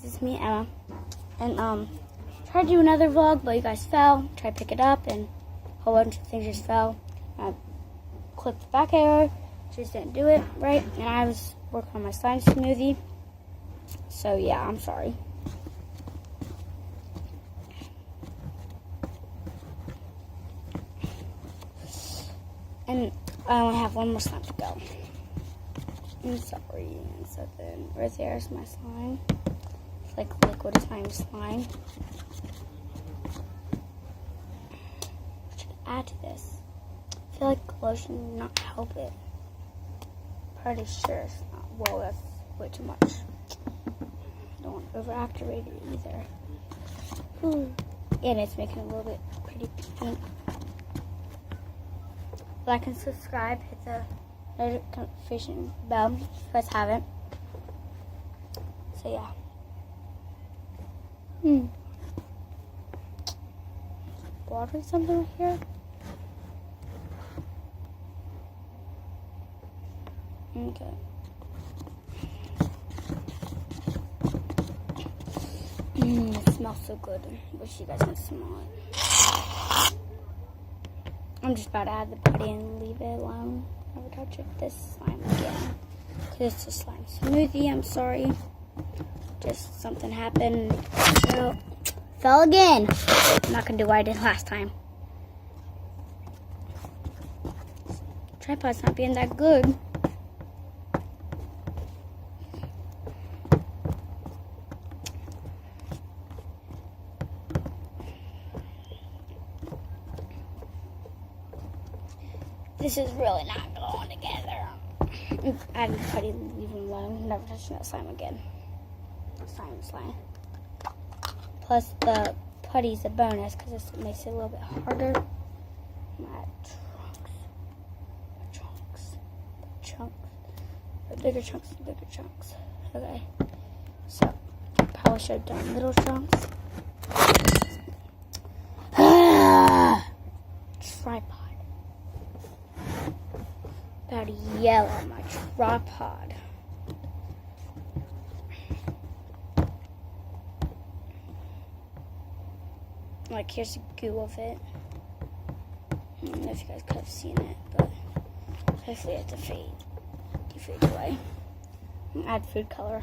It's me, Emma, and tried to do another vlog, but you guys fell. Tried to pick it up, and a whole bunch of things just fell. I clicked the back arrow, just didn't do it right, and I was working on my slime smoothie. So yeah, I'm sorry. And I only have one more slime to go. I'm sorry. And so then right there's my slime. It's like liquid slime. What should I add to this? I feel like lotion would not help it. Pretty sure it's not. Whoa, that's way too much. Don't want to overactivate it either. Ooh. And it's making it a little bit pretty pink. Like and subscribe. Hit the notification bell if you guys haven't. So yeah. Watering something right here. Okay. It smells so good. Wish you guys could smell it. I'm just about to add the putty and leave it alone. Never touch it. This slime again. Because it's a slime smoothie. I'm sorry. Just something happened. So, fell again. I'm not going to do what I did last time. Tripod's not being that good. This is really not going together. I'm putty, leave him alone. Never touch that slime again. Slime. Plus the putty's a bonus because this makes it a little bit harder. My chunks. The bigger chunks. Okay. So probably should have done little chunks. Tripod. About to yell at my tripod. Like, here's the goo of it. I don't know if you guys could have seen it, but hopefully it's a defade away. Add food color.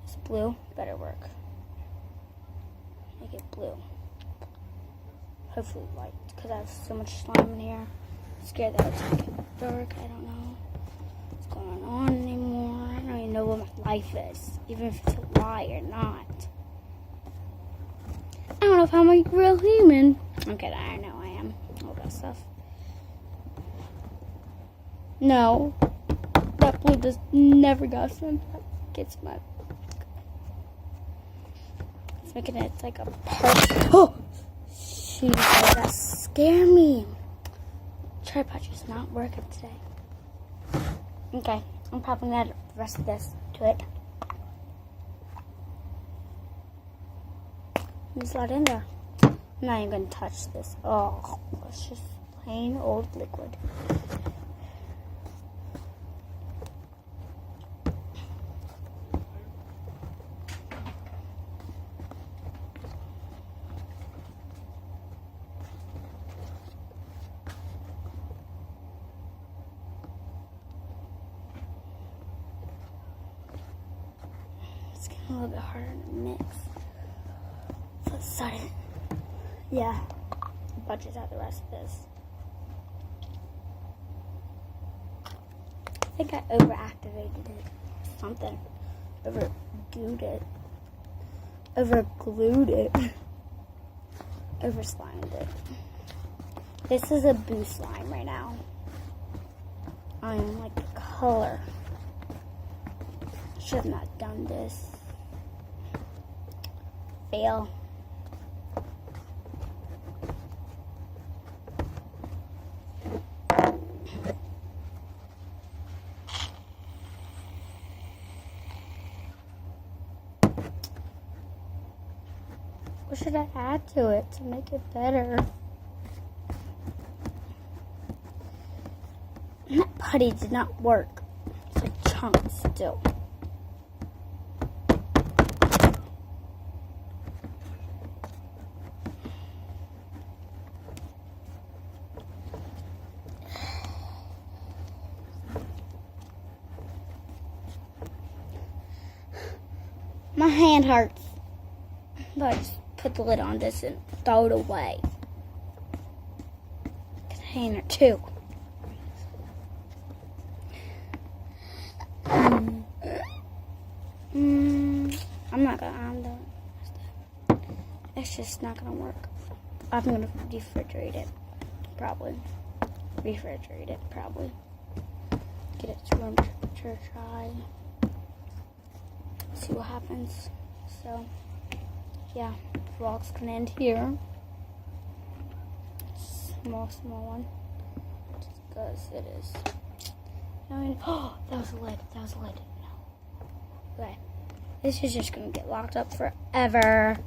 It's blue. Better work. Make it blue. Hopefully light, because I have so much slime in here. I'm scared that it's going to get dark. I don't know what's going on anymore. I don't even know what my life is, even if it's a lie or not. I don't know if I'm a real human. I'm kidding, I know I am. All that stuff. No, that blue does never go sun. That gets my. It's making it like a part. Oh! Jeez, that scared me. Tripod just not working today. Okay, I'm probably gonna add the rest of this to it. Just let it in there. I'm not even gonna touch this. Oh, it's just plain old liquid. A little bit harder to mix. So let's start it. Yeah. Budget out the rest of this. I think I overactivated it. Something. Overglued it. Overslimed it. This is a boo slime right now. I don't like the color. Should have not done this. Fail. What should I add to it to make it better? That putty did not work. It's like chunk still. My hand hurts. But I just put the lid on this and throw it away. Container 2. I'm done. It's just not gonna work. I'm gonna refrigerate it. Probably. Get it to room temperature, try. See what happens. So, yeah, vlog's gonna end here. Small one. Just because it is. Oh, that was a lid. No. Okay. This is just gonna get locked up forever.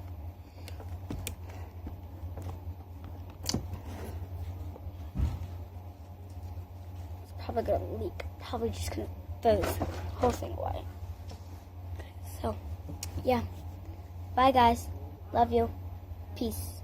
It's probably gonna leak. Probably just gonna throw this whole thing away. So, yeah. Bye, guys. Love you. Peace.